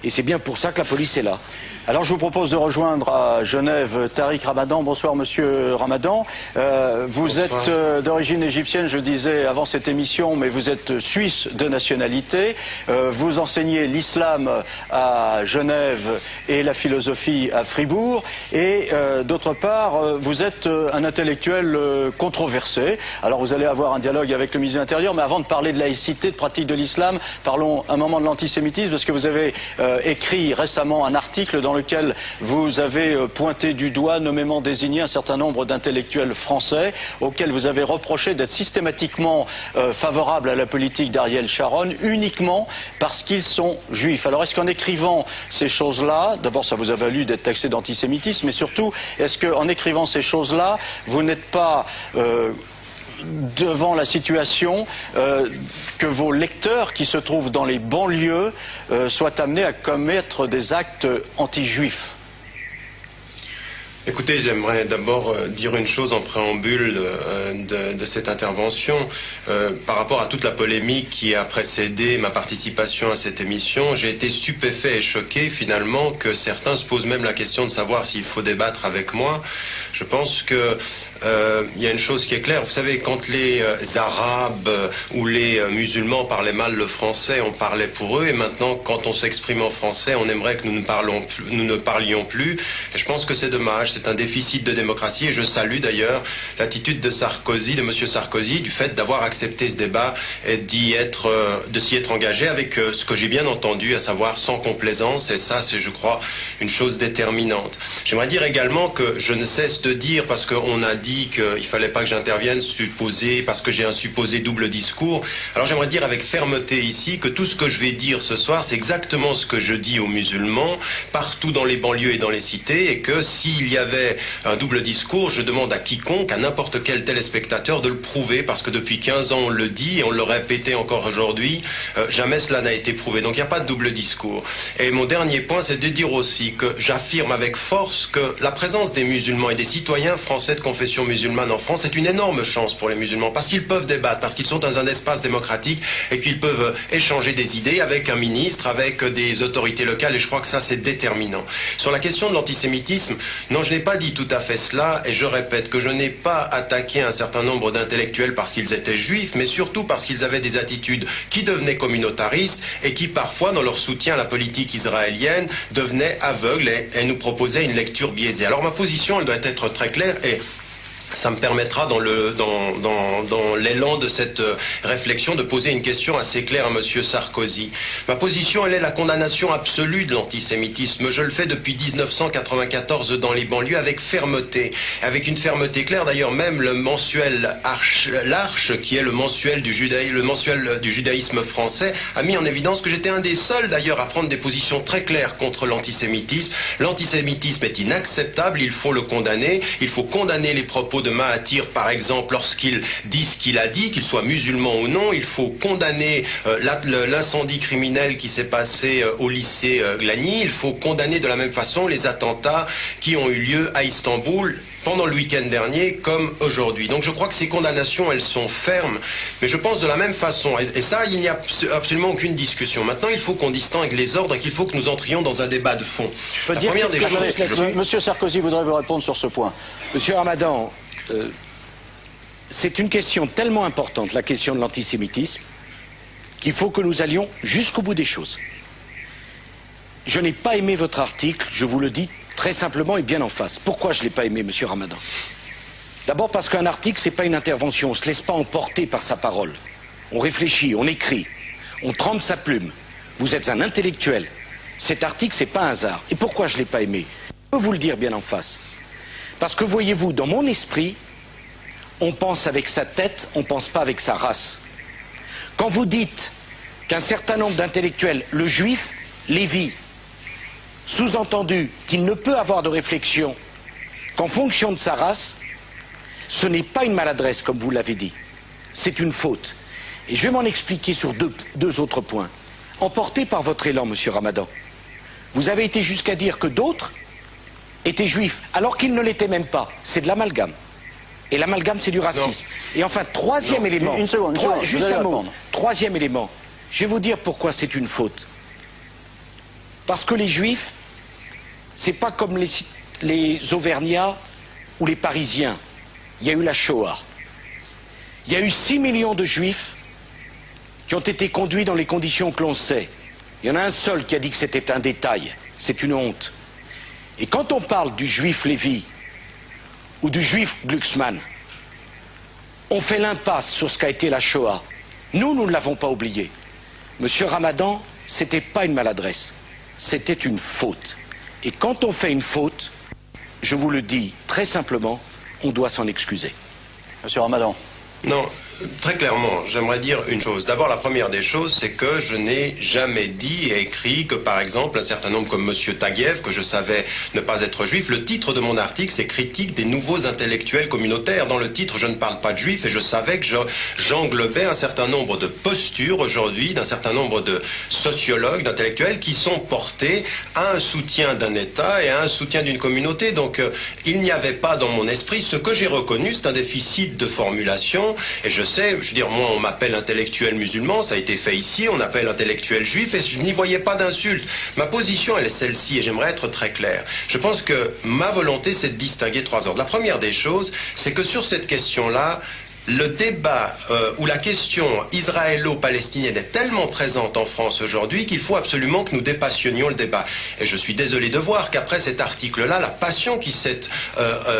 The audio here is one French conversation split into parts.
Et c'est bien pour ça que la police est là. Alors je vous propose de rejoindre à Genève Tariq Ramadan. Bonsoir Monsieur Ramadan. Vous êtes d'origine égyptienne, je le disais avant cette émission, mais vous êtes suisse de nationalité. Vous enseignez l'islam à Genève et la philosophie à Fribourg. Et d'autre part, vous êtes un intellectuel controversé. Alors vous allez avoir un dialogue avec le ministre de l'Intérieur, mais avant de parler de laïcité, de pratique de l'islam, parlons un moment de l'antisémitisme, parce que vous avez écrit récemment un article dans lequel vous avez pointé du doigt, nommément désigné un certain nombre d'intellectuels français auxquels vous avez reproché d'être systématiquement favorables à la politique d'Ariel Sharon uniquement parce qu'ils sont juifs. Alors est-ce qu'en écrivant ces choses-là, d'abord ça vous a valu d'être taxé d'antisémitisme, mais surtout est-ce qu'en écrivant ces choses-là, vous n'êtes pas devant la situation que vos lecteurs qui se trouvent dans les banlieues soient amenés à commettre des actes anti-juifs? Écoutez, j'aimerais d'abord dire une chose en préambule de cette intervention. Par rapport à toute la polémique qui a précédé ma participation à cette émission, j'ai été stupéfait et choqué finalement que certains se posent même la question de savoir s'il faut débattre avec moi. Je pense que il y a une chose qui est claire. Vous savez, quand les Arabes ou les musulmans parlaient mal le français, on parlait pour eux. Et maintenant, quand on s'exprime en français, on aimerait que nous ne parlions plus. Et je pense que c'est dommage. C'est un déficit de démocratie. Et je salue d'ailleurs l'attitude de Sarkozy, de M. Sarkozy, du fait d'avoir accepté ce débat et de s'y être engagé avec ce que j'ai bien entendu, à savoir sans complaisance. Et ça, c'est, je crois, une chose déterminante. J'aimerais dire également que je ne cesse de dire, parce qu'on a dit qu'il ne fallait pas que j'intervienne parce que j'ai un supposé double discours. Alors j'aimerais dire avec fermeté ici que tout ce que je vais dire ce soir, c'est exactement ce que je dis aux musulmans, partout dans les banlieues et dans les cités, et que s'il y avait un double discours, je demande à quiconque, à n'importe quel téléspectateur de le prouver, parce que depuis 15 ans on le dit, et on le répétait encore aujourd'hui, jamais cela n'a été prouvé. Donc il n'y a pas de double discours. Et mon dernier point, c'est de dire aussi que j'affirme avec force que la présence des musulmans et des citoyens français de confession musulmane en France est une énorme chance pour les musulmans, parce qu'ils peuvent débattre, parce qu'ils sont dans un espace démocratique et qu'ils peuvent échanger des idées avec un ministre, avec des autorités locales, et je crois que ça c'est déterminant. Sur la question de l'antisémitisme, non, je n'ai pas dit tout à fait cela, et je répète que je n'ai pas attaqué un certain nombre d'intellectuels parce qu'ils étaient juifs, mais surtout parce qu'ils avaient des attitudes qui devenaient communautaristes et qui parfois, dans leur soutien à la politique israélienne, devenaient aveugles et nous proposaient une lecture biaisée. Alors ma position, elle doit être très claire, et ça me permettra dans l'élan de cette réflexion de poser une question assez claire à M. Sarkozy. Ma position, elle est la condamnation absolue de l'antisémitisme. Je le fais depuis 1994 dans les banlieues avec fermeté. Avec une fermeté claire, d'ailleurs même le mensuel l'Arche, qui est le mensuel du judaïsme français, a mis en évidence que j'étais un des seuls d'ailleurs à prendre des positions très claires contre l'antisémitisme. L'antisémitisme est inacceptable, il faut le condamner, il faut condamner les propos de Mahathir, par exemple, lorsqu'il dit ce qu'il a dit, qu'il soit musulman ou non. Il faut condamner l'incendie criminel qui s'est passé au lycée Glani. Il faut condamner de la même façon les attentats qui ont eu lieu à Istanbul pendant le week-end dernier comme aujourd'hui. Donc je crois que ces condamnations, elles sont fermes, mais je pense de la même façon, et ça, il n'y a absolument aucune discussion. Maintenant, il faut qu'on distingue les ordres et qu'il faut que nous entrions dans un débat de fond. La première des choses... Monsieur Sarkozy voudrait vous répondre sur ce point. Monsieur Ramadan, c'est une question tellement importante, la question de l'antisémitisme, qu'il faut que nous allions jusqu'au bout des choses. Je n'ai pas aimé votre article, je vous le dis très simplement et bien en face. Pourquoi je ne l'ai pas aimé, monsieur Ramadan? D'abord parce qu'un article, ce n'est pas une intervention, on ne se laisse pas emporter par sa parole. On réfléchit, on écrit, on trempe sa plume. Vous êtes un intellectuel. Cet article, ce n'est pas un hasard. Et pourquoi je ne l'ai pas aimé? Je peux vous le dire bien en face. Parce que voyez-vous, dans mon esprit, on pense avec sa tête, on ne pense pas avec sa race. Quand vous dites qu'un certain nombre d'intellectuels, le juif, Lévi, sous-entendu qu'il ne peut avoir de réflexion qu'en fonction de sa race, ce n'est pas une maladresse comme vous l'avez dit, c'est une faute. Et je vais m'en expliquer sur deux autres points. Emporté par votre élan, monsieur Ramadan, vous avez été jusqu'à dire que d'autres étaient juifs, alors qu'ils ne l'étaient même pas. C'est de l'amalgame. Et l'amalgame, c'est du racisme. Non. Et enfin, troisième élément. Une seconde, juste un mot. Troisième élément. Je vais vous dire pourquoi c'est une faute. Parce que les Juifs, c'est pas comme les Auvergnats ou les Parisiens. Il y a eu la Shoah. Il y a eu 6 millions de Juifs qui ont été conduits dans les conditions que l'on sait. Il y en a un seul qui a dit que c'était un détail. C'est une honte. Et quand on parle du Juif Lévy ou du Juif Glucksmann, on fait l'impasse sur ce qu'a été la Shoah. Nous ne l'avons pas oublié. Monsieur Ramadan, c'était pas une maladresse, c'était une faute. Et quand on fait une faute, je vous le dis très simplement, on doit s'en excuser. Monsieur Ramadan. Non, très clairement, j'aimerais dire une chose. D'abord, la première des choses, c'est que je n'ai jamais dit et écrit que, par exemple, un certain nombre comme M. Taguieff, que je savais ne pas être juif, le titre de mon article, c'est « Critique des nouveaux intellectuels communautaires ». Dans le titre, je ne parle pas de juifs et je savais que j'englobais un certain nombre de postures aujourd'hui, d'un certain nombre de sociologues, d'intellectuels qui sont portés à un soutien d'un État et à un soutien d'une communauté. Donc, il n'y avait pas dans mon esprit, ce que j'ai reconnu, c'est un déficit de formulation. Et je sais, je veux dire, moi on m'appelle intellectuel musulman, ça a été fait ici, on appelle intellectuel juif, et je n'y voyais pas d'insulte. Ma position, elle est celle-ci, et j'aimerais être très clair. Je pense que ma volonté, c'est de distinguer 3 ordres. La première des choses, c'est que sur cette question-là, le débat ou la question israélo-palestinienne est tellement présente en France aujourd'hui qu'il faut absolument que nous dépassionnions le débat. Et je suis désolé de voir qu'après cet article-là, la passion qui s'est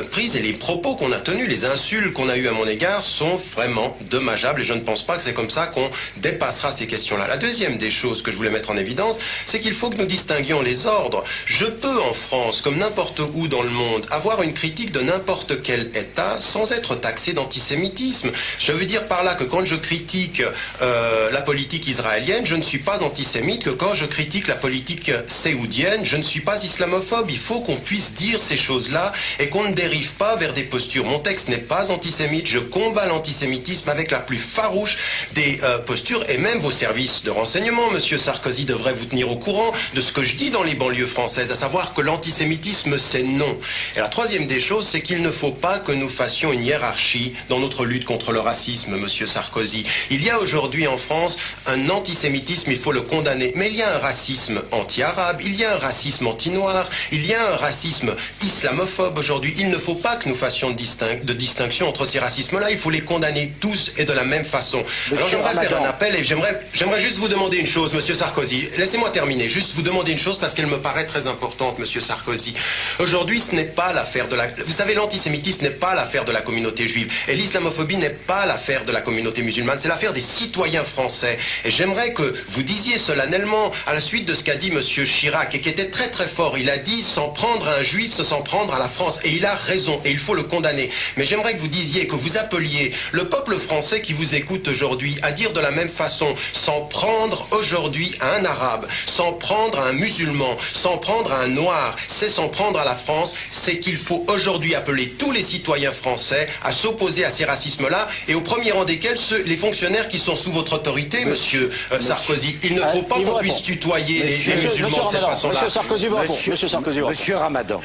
prise et les propos qu'on a tenus, les insultes qu'on a eues à mon égard sont vraiment dommageables et je ne pense pas que c'est comme ça qu'on dépassera ces questions-là. La deuxième des choses que je voulais mettre en évidence, c'est qu'il faut que nous distinguions les ordres. Je peux en France, comme n'importe où dans le monde, avoir une critique de n'importe quel État sans être taxé d'antisémitisme. Je veux dire par là que quand je critique la politique israélienne, je ne suis pas antisémite, que quand je critique la politique séoudienne, je ne suis pas islamophobe. Il faut qu'on puisse dire ces choses-là et qu'on ne dérive pas vers des postures. Mon texte n'est pas antisémite, je combats l'antisémitisme avec la plus farouche des postures et même vos services de renseignement, Monsieur Sarkozy, devraient vous tenir au courant de ce que je dis dans les banlieues françaises, à savoir que l'antisémitisme c'est non. Et la troisième des choses, c'est qu'il ne faut pas que nous fassions une hiérarchie dans notre lutte contre le racisme, Monsieur Sarkozy. Il y a aujourd'hui en France un antisémitisme, il faut le condamner, mais il y a un racisme anti-arabe, il y a un racisme anti-noir, il y a un racisme islamophobe aujourd'hui. Il ne faut pas que nous fassions de distinction entre ces racismes-là, il faut les condamner tous et de la même façon. Alors j'aimerais faire un appel et j'aimerais juste vous demander une chose, Monsieur Sarkozy. Laissez-moi terminer, juste vous demander une chose parce qu'elle me paraît très importante, Monsieur Sarkozy. Aujourd'hui, ce n'est pas l'affaire de la... Vous savez, l'antisémitisme n'est pas l'affaire de la communauté juive et l'islamophobie n'est pas l'affaire de la communauté musulmane, c'est l'affaire des citoyens français. Et j'aimerais que vous disiez solennellement, à la suite de ce qu'a dit Monsieur Chirac, et qui était très très fort, il a dit s'en prendre à un juif, c'est s'en prendre à la France. Et il a raison, et il faut le condamner. Mais j'aimerais que vous disiez, que vous appeliez le peuple français qui vous écoute aujourd'hui à dire de la même façon, s'en prendre aujourd'hui à un arabe, s'en prendre à un musulman, s'en prendre à un noir, c'est s'en prendre à la France, c'est qu'il faut aujourd'hui appeler tous les citoyens français à s'opposer à ces racismes-là, et au premier rang desquels les fonctionnaires qui sont sous votre autorité, Monsieur Sarkozy. Il ne faut pas qu'on puisse tutoyer les musulmans de cette façon-là. Monsieur Sarkozy vous répond. Monsieur Ramadan,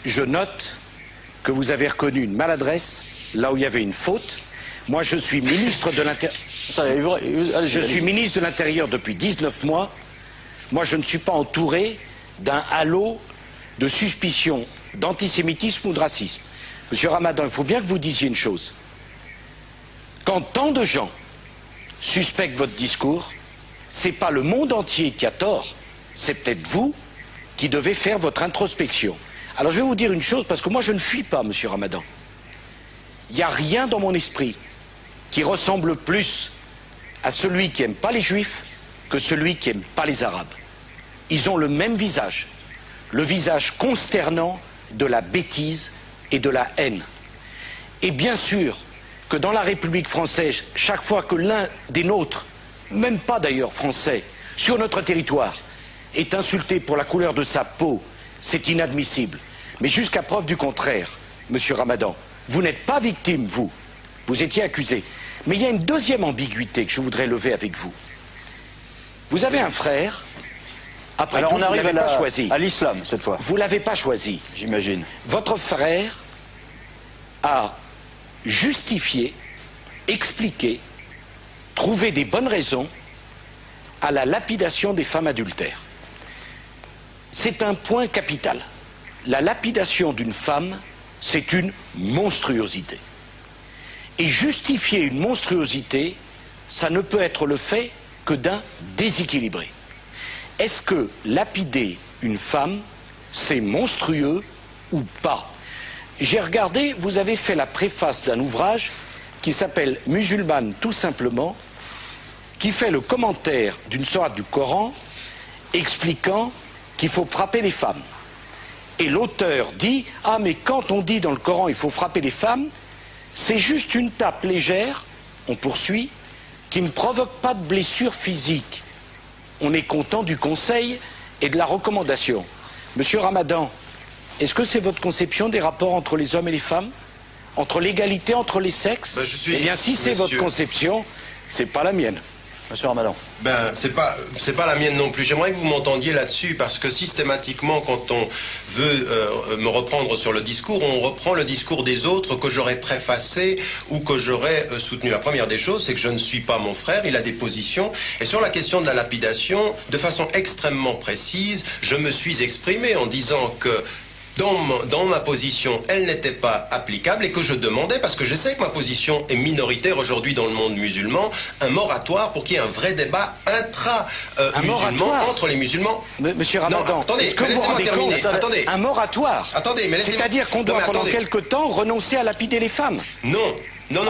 je note que vous avez reconnu une maladresse là où il y avait une faute. Moi, je suis ministre de l'Intérieur. Je suis ministre de l'Intérieur depuis 19 mois. Moi, je ne suis pas entouré d'un halo de suspicion d'antisémitisme ou de racisme. Monsieur Ramadan, il faut bien que vous disiez une chose. Quand tant de gens suspectent votre discours, c'est pas le monde entier qui a tort, c'est peut-être vous qui devez faire votre introspection. Alors je vais vous dire une chose, parce que moi je ne fuis pas, Monsieur Ramadan. Il n'y a rien dans mon esprit qui ressemble plus à celui qui n'aime pas les Juifs que celui qui n'aime pas les Arabes. Ils ont le même visage, le visage consternant de la bêtise et de la haine. Et bien sûr que dans la République française, chaque fois que l'un des nôtres, même pas d'ailleurs français, sur notre territoire, est insulté pour la couleur de sa peau, c'est inadmissible. Mais jusqu'à preuve du contraire, Monsieur Ramadan, vous n'êtes pas victime, vous étiez accusé. Mais il y a une deuxième ambiguïté que je voudrais lever avec vous. Vous avez un frère, après alors tout, on arrive à l'islam cette fois. Vous ne l'avez pas choisi. J'imagine. Votre frère a justifié, expliqué, trouvé des bonnes raisons à la lapidation des femmes adultères. c'est un point capital. La lapidation d'une femme, c'est une monstruosité. Et justifier une monstruosité, ça ne peut être le fait que d'un déséquilibré. Est-ce que lapider une femme, c'est monstrueux ou pas? J'ai regardé, vous avez fait la préface d'un ouvrage qui s'appelle « Musulmane tout simplement », qui fait le commentaire d'une sourate du Coran expliquant qu'il faut frapper les femmes. Et l'auteur dit « Ah, mais quand on dit dans le Coran il faut frapper les femmes, c'est juste une tape légère, on poursuit, qui ne provoque pas de blessure physique. On est content du conseil et de la recommandation. » Monsieur Ramadan, est-ce que c'est votre conception des rapports entre les hommes et les femmes? Entre l'égalité entre les sexes? Eh bien, si c'est votre conception, c'est pas la mienne. Monsieur Ramadan. Ben, c'est pas la mienne non plus. J'aimerais que vous m'entendiez là-dessus, parce que systématiquement, quand on veut me reprendre sur le discours, on reprend le discours des autres que j'aurais préfacé ou que j'aurais soutenu. La première des choses, c'est que je ne suis pas mon frère, il a des positions. Et sur la question de la lapidation, de façon extrêmement précise, je me suis exprimé en disant que dans ma position, elle n'était pas applicable et que je demandais, parce que je sais que ma position est minoritaire aujourd'hui dans le monde musulman, un moratoire pour qu'il y ait un vrai débat intra-musulman entre les musulmans. Monsieur Ramadan, est-ce que vous vous rendez compte? Attendez. Un moratoire. Attendez, mais laissez-moi. C'est-à-dire qu'on doit pendant quelque temps renoncer à lapider les femmes? Non. Non.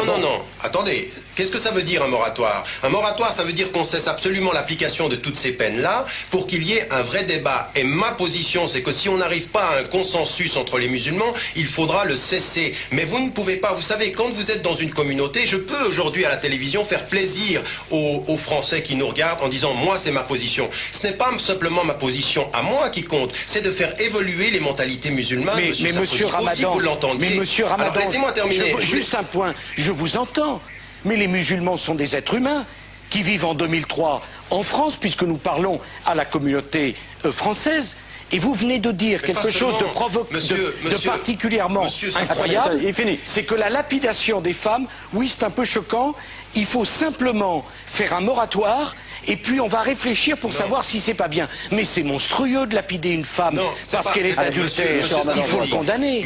Attendez, qu'est-ce que ça veut dire un moratoire? Un moratoire, ça veut dire qu'on cesse absolument l'application de toutes ces peines-là pour qu'il y ait un vrai débat. Et ma position, c'est que si on n'arrive pas à un consensus entre les musulmans, il faudra le cesser. Mais vous ne pouvez pas, vous savez, quand vous êtes dans une communauté, je peux aujourd'hui à la télévision faire plaisir aux Français qui nous regardent en disant « moi, c'est ma position ». Ce n'est pas simplement ma position à moi qui compte, c'est de faire évoluer les mentalités musulmanes. Mais monsieur Ramadan, alors laissez-moi terminer. Juste un point. Je vous entends, mais les musulmans sont des êtres humains qui vivent en 2003 en France, puisque nous parlons à la communauté française. Et vous venez de dire quelque chose de particulièrement incroyable, c'est que la lapidation des femmes, oui, c'est un peu choquant, il faut simplement faire un moratoire et puis on va réfléchir pour savoir si c'est pas bien. Mais c'est monstrueux de lapider une femme parce qu'elle est adultère, il faut le condamner.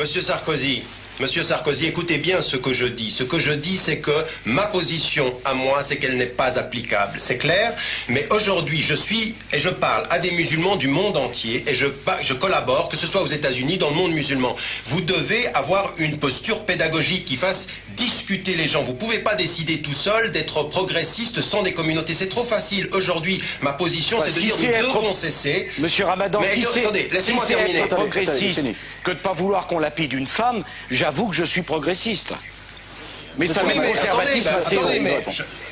Monsieur Sarkozy, écoutez bien ce que je dis. Ce que je dis, c'est que ma position à moi, c'est qu'elle n'est pas applicable. C'est clair? Mais aujourd'hui, je parle à des musulmans du monde entier et je collabore, que ce soit aux États-Unis, dans le monde musulman. Vous devez avoir une posture pédagogique qui fasse discuter les gens. Vous ne pouvez pas décider tout seul d'être progressiste sans des communautés. C'est trop facile. Aujourd'hui, ma position, c'est de dire nous devons cesser. Monsieur Ramadan, mais attendez, laissez-moi terminer. Être progressiste que de ne pas vouloir qu'on lapide une femme, j'avoue que je suis progressiste. Mais ça met conservatisme assez haut.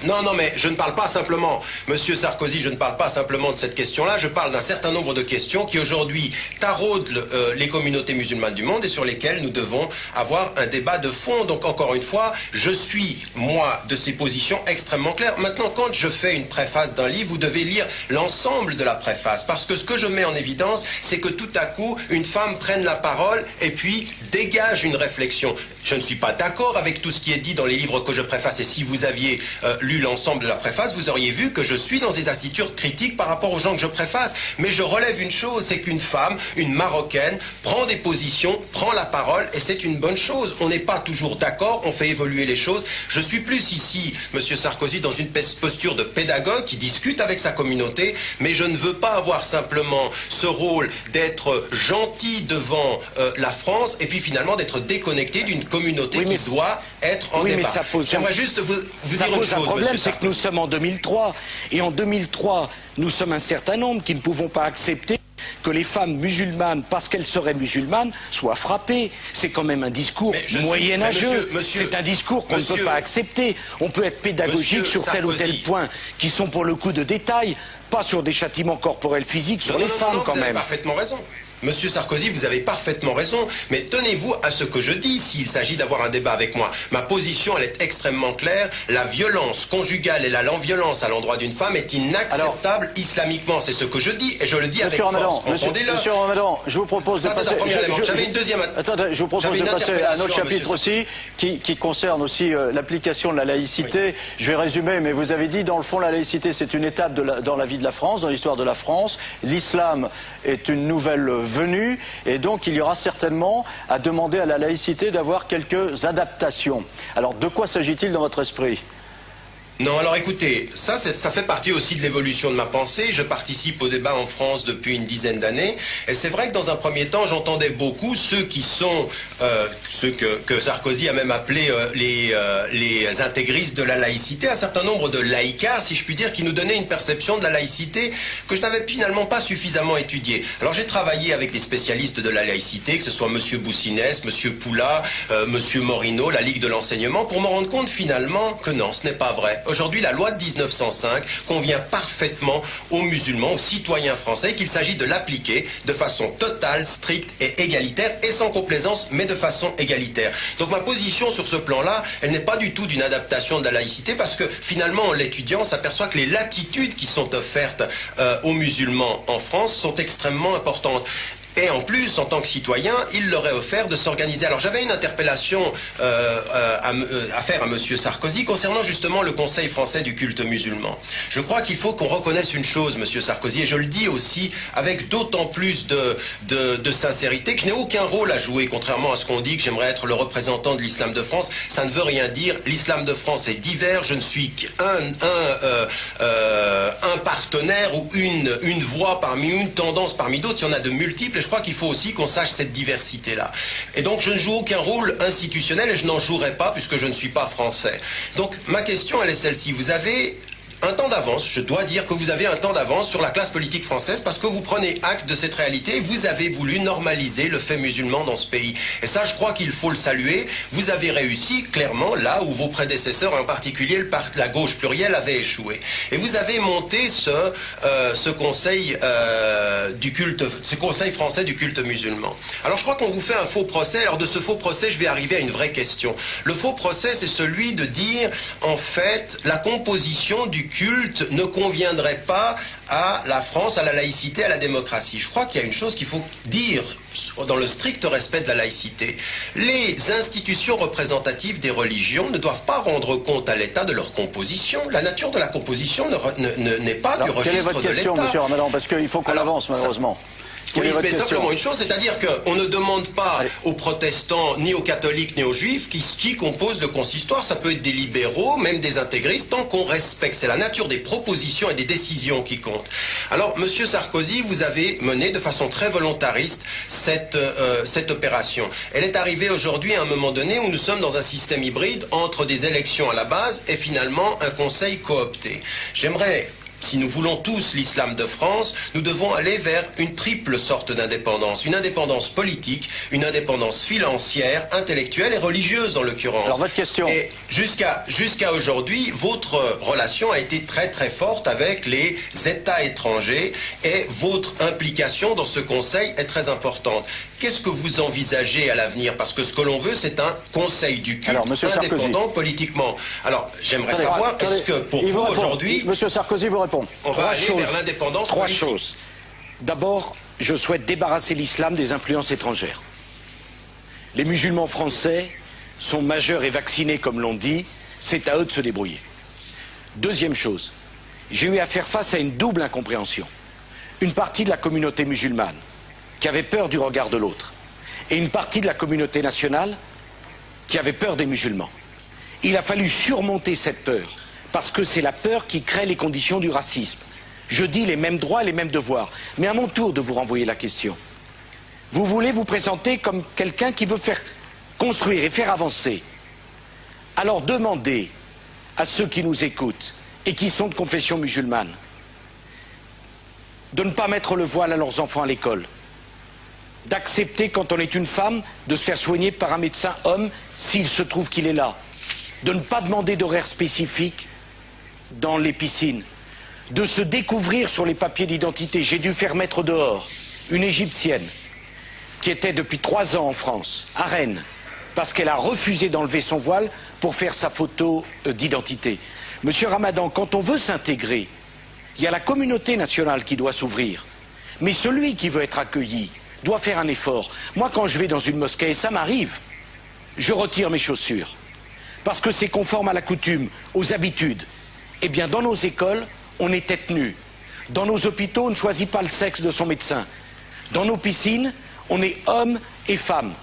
Non, mais je ne parle pas simplement, Monsieur Sarkozy, je ne parle pas simplement de cette question-là, je parle d'un certain nombre de questions qui aujourd'hui taraudent les communautés musulmanes du monde et sur lesquelles nous devons avoir un débat de fond. Donc encore une fois, je suis, moi, de ces positions extrêmement claires. Maintenant, quand je fais une préface d'un livre, vous devez lire l'ensemble de la préface, parce que ce que je mets en évidence, c'est que tout à coup, une femme prenne la parole et puis dégage une réflexion. Je ne suis pas d'accord avec tout ce qui est dit dans les livres que je préface, et si vous aviez lu l'ensemble de la préface, vous auriez vu que je suis dans des attitudes critiques par rapport aux gens que je préface. Mais je relève une chose, c'est qu'une femme, une Marocaine, prend des positions, prend la parole, et c'est une bonne chose. On n'est pas toujours d'accord, on fait évoluer les choses. Je suis plus ici, Monsieur Sarkozy, dans une posture de pédagogue qui discute avec sa communauté, mais je ne veux pas avoir simplement ce rôle d'être gentil devant la France, et puis finalement d'être déconnecté d'une communauté qui doit être en débat. J'aimerais juste vous dire une chose. Le problème, c'est que nous sommes en 2003, et en 2003, nous sommes un certain nombre qui ne pouvons pas accepter que les femmes musulmanes, parce qu'elles seraient musulmanes, soient frappées. C'est quand même un discours moyenâgeux. C'est un discours qu'on ne peut pas accepter. On peut être pédagogique sur tel ou tel point, qui sont pour le coup de détail, pas sur des châtiments corporels physiques sur les femmes quand même. Vous avez parfaitement raison. Monsieur Sarkozy, vous avez parfaitement raison, mais tenez-vous à ce que je dis s'il s'agit d'avoir un débat avec moi. Ma position, elle est extrêmement claire. La violence conjugale et la non-violence à l'endroit d'une femme est inacceptable islamiquement. C'est ce que je dis, et je le dis avec force. Entendez-le. Monsieur Ramadan, je vous propose de passer... J'avais une deuxième... Attendez, je vous propose de passer à un autre chapitre aussi, qui concerne aussi l'application de la laïcité. Oui. Je vais résumer, mais vous avez dit, dans le fond, la laïcité, c'est une étape dans la vie de la France, dans l'histoire de la France. L'islam est une nouvelle venue, et donc il y aura certainement à demander à la laïcité d'avoir quelques adaptations. Alors, de quoi s'agit-il dans votre esprit ? Non, alors écoutez, ça fait partie aussi de l'évolution de ma pensée. Je participe au débat en France depuis une dizaine d'années, et c'est vrai que dans un premier temps, j'entendais beaucoup ceux qui sont, ceux que Sarkozy a même appelé les intégristes de la laïcité, un certain nombre de laïcards, si je puis dire, qui nous donnaient une perception de la laïcité que je n'avais finalement pas suffisamment étudiée. Alors j'ai travaillé avec des spécialistes de la laïcité, que ce soit Monsieur Boussinès, Monsieur Poula, Monsieur Morino, la Ligue de l'enseignement, pour me rendre compte finalement que non, ce n'est pas vrai. Aujourd'hui, la loi de 1905 convient parfaitement aux musulmans, aux citoyens français, qu'il s'agit de l'appliquer de façon totale, stricte et égalitaire, et sans complaisance, mais de façon égalitaire. Donc ma position sur ce plan-là, elle n'est pas du tout d'une adaptation de la laïcité, parce que finalement, l'étudiant s'aperçoit que les latitudes qui sont offertes aux musulmans en France sont extrêmement importantes. Et en plus, en tant que citoyen, il leur est offert de s'organiser. Alors j'avais une interpellation à faire à Monsieur Sarkozy concernant justement le Conseil français du culte musulman. Je crois qu'il faut qu'on reconnaisse une chose, Monsieur Sarkozy, et je le dis aussi avec d'autant plus de sincérité, que je n'ai aucun rôle à jouer, contrairement à ce qu'on dit, que j'aimerais être le représentant de l'islam de France. Ça ne veut rien dire. L'islam de France est divers. Je ne suis qu'un partenaire ou une voix parmi une tendance parmi d'autres. Il y en a de multiples. Je crois qu'il faut aussi qu'on sache cette diversité-là. Et donc je ne joue aucun rôle institutionnel, et je n'en jouerai pas puisque je ne suis pas français. Donc ma question, elle est celle-ci. Vous avez un temps d'avance, je dois dire que vous avez un temps d'avance sur la classe politique française, parce que vous prenez acte de cette réalité et vous avez voulu normaliser le fait musulman dans ce pays. Et ça, je crois qu'il faut le saluer. Vous avez réussi clairement là où vos prédécesseurs, en particulier la gauche plurielle, avaient échoué. Et vous avez monté ce conseil du culte, ce conseil français du culte musulman. Alors je crois qu'on vous fait un faux procès. Alors de ce faux procès, je vais arriver à une vraie question. Le faux procès, c'est celui de dire, en fait, la composition du culte ne conviendrait pas à la France, à la laïcité, à la démocratie. Je crois qu'il y a une chose qu'il faut dire dans le strict respect de la laïcité. Les institutions représentatives des religions ne doivent pas rendre compte à l'État de leur composition. La nature de la composition n'est pas du registre de l'État. Quelle est votre question, monsieur Ramadan, parce qu'il faut qu'on avance, malheureusement. Oui, mais simplement une chose, c'est-à-dire qu'on ne demande pas aux protestants, ni aux catholiques, ni aux juifs qui composent le consistoire. Ça peut être des libéraux, même des intégristes, tant qu'on respecte. C'est la nature des propositions et des décisions qui compte. Alors, monsieur Sarkozy, vous avez mené de façon très volontariste cette opération. Elle est arrivée aujourd'hui à un moment donné où nous sommes dans un système hybride entre des élections à la base et finalement un conseil coopté. J'aimerais... Si nous voulons tous l'islam de France, nous devons aller vers une triple sorte d'indépendance. Une indépendance politique, une indépendance financière, intellectuelle et religieuse en l'occurrence. Alors votre question. Et jusqu'à aujourd'hui, votre relation a été très très forte avec les États étrangers et votre implication dans ce conseil est très importante. Qu'est-ce que vous envisagez à l'avenir? Parce que ce que l'on veut, c'est un conseil du culte indépendant politiquement. Alors, j'aimerais savoir, est-ce que pour vous aujourd'hui... Monsieur Sarkozy vous répond. On va aller vers l'indépendance politique. 3 choses. D'abord, je souhaite débarrasser l'islam des influences étrangères. Les musulmans français sont majeurs et vaccinés, comme l'on dit. C'est à eux de se débrouiller. Deuxième chose, j'ai eu à faire face à une double incompréhension. Une partie de la communauté musulmane qui avait peur du regard de l'autre, et une partie de la communauté nationale qui avait peur des musulmans. Il a fallu surmonter cette peur, parce que c'est la peur qui crée les conditions du racisme. Je dis les mêmes droits et les mêmes devoirs, mais à mon tour de vous renvoyer la question. Vous voulez vous présenter comme quelqu'un qui veut faire construire et faire avancer. Alors demandez à ceux qui nous écoutent et qui sont de confession musulmane de ne pas mettre le voile à leurs enfants à l'école, d'accepter quand on est une femme de se faire soigner par un médecin homme s'il se trouve qu'il est là, de ne pas demander d'horaire spécifique dans les piscines, de se découvrir sur les papiers d'identité. J'ai dû faire mettre dehors une égyptienne qui était depuis 3 ans en France, à Rennes, parce qu'elle a refusé d'enlever son voile pour faire sa photo d'identité. Monsieur Ramadan, quand on veut s'intégrer, il y a la communauté nationale qui doit s'ouvrir. Mais celui qui veut être accueilli doit faire un effort. Moi, quand je vais dans une mosquée, et ça m'arrive, je retire mes chaussures. Parce que c'est conforme à la coutume, aux habitudes. Eh bien, dans nos écoles, on est tête nue. Dans nos hôpitaux, on ne choisit pas le sexe de son médecin. Dans nos piscines, on est homme et femme.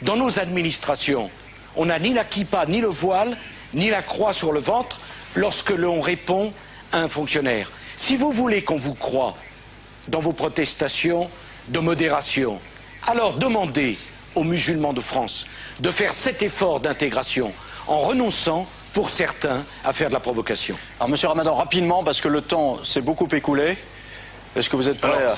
Dans nos administrations, on n'a ni la kippa, ni le voile, ni la croix sur le ventre lorsque l'on répond à un fonctionnaire. Si vous voulez qu'on vous croie dans vos protestations de modération, alors demandez aux musulmans de France de faire cet effort d'intégration en renonçant, pour certains, à faire de la provocation. Alors, monsieur Ramadan, rapidement, parce que le temps s'est beaucoup écoulé. Est-ce que vous êtes prêt Alors,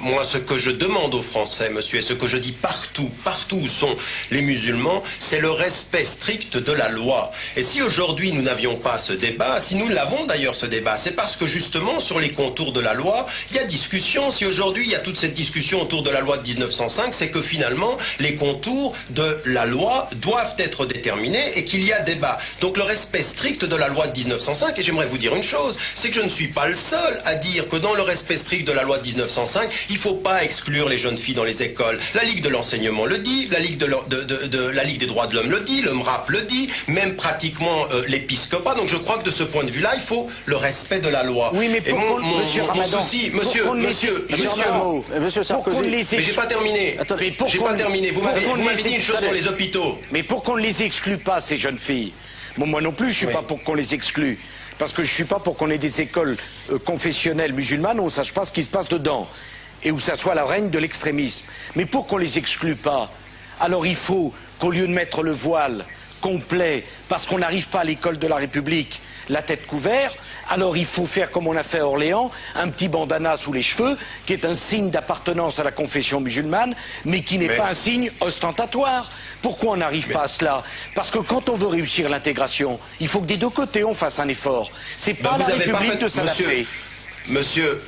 moi, ce que je demande aux Français, monsieur, et ce que je dis partout où sont les musulmans, c'est le respect strict de la loi. Et si aujourd'hui nous n'avions pas ce débat, si nous l'avons d'ailleurs ce débat, c'est parce que justement, sur les contours de la loi, il y a discussion. Si aujourd'hui il y a toute cette discussion autour de la loi de 1905, c'est que finalement, les contours de la loi doivent être déterminés et qu'il y a débat. Donc le respect strict de la loi de 1905, et j'aimerais vous dire une chose, c'est que je ne suis pas le seul à dire que dans le respect strict de la loi de 1905, il ne faut pas exclure les jeunes filles dans les écoles. La Ligue de l'enseignement le dit, la Ligue des droits de l'homme le dit, le MRAP le dit, même pratiquement l'épiscopat. Donc je crois que de ce point de vue-là, il faut le respect de la loi. Oui, mais mon souci, monsieur Sarkozy, mais j'ai pas terminé. J'ai pas terminé. Vous m'avez dit une chose sur les hôpitaux. Mais pour qu'on ne les exclue pas, ces jeunes filles. Bon, moi non plus, je ne suis pas pour qu'on les exclue. Parce que je ne suis pas pour qu'on ait des écoles confessionnelles musulmanes où on ne sache pas ce qui se passe dedans et où ça soit la règne de l'extrémisme. Mais pour qu'on les exclue pas, alors il faut qu'au lieu de mettre le voile complet, parce qu'on n'arrive pas à l'école de la République, la tête couverte, alors il faut faire comme on a fait à Orléans, un petit bandana sous les cheveux, qui est un signe d'appartenance à la confession musulmane, mais qui n'est pas un signe ostentatoire. Pourquoi on n'arrive pas à cela? Parce que quand on veut réussir l'intégration, il faut que des deux côtés on fasse un effort. C'est pas la République de s'adapter. Monsieur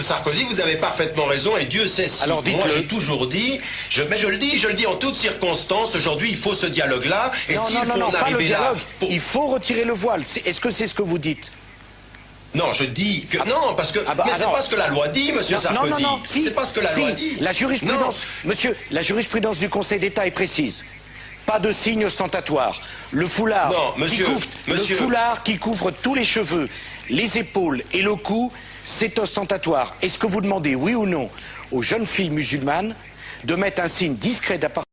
Sarkozy, vous avez parfaitement raison et Dieu sait si. Alors, moi j'ai toujours dit, je le dis en toutes circonstances, aujourd'hui il faut ce dialogue-là et s'il faut en arriver là... Il faut retirer le voile. Est-ce que c'est ce que vous dites? Non, je dis que non, parce que mais c'est pas ce que la loi dit, monsieur Sarkozy. Non, si, c'est pas ce que la loi dit. La jurisprudence, monsieur, la jurisprudence du Conseil d'État est précise. Pas de signe ostentatoire. Le foulard, le foulard qui couvre tous les cheveux, les épaules et le cou, c'est ostentatoire. Est-ce que vous demandez, oui ou non, aux jeunes filles musulmanes de mettre un signe discret d'appartenance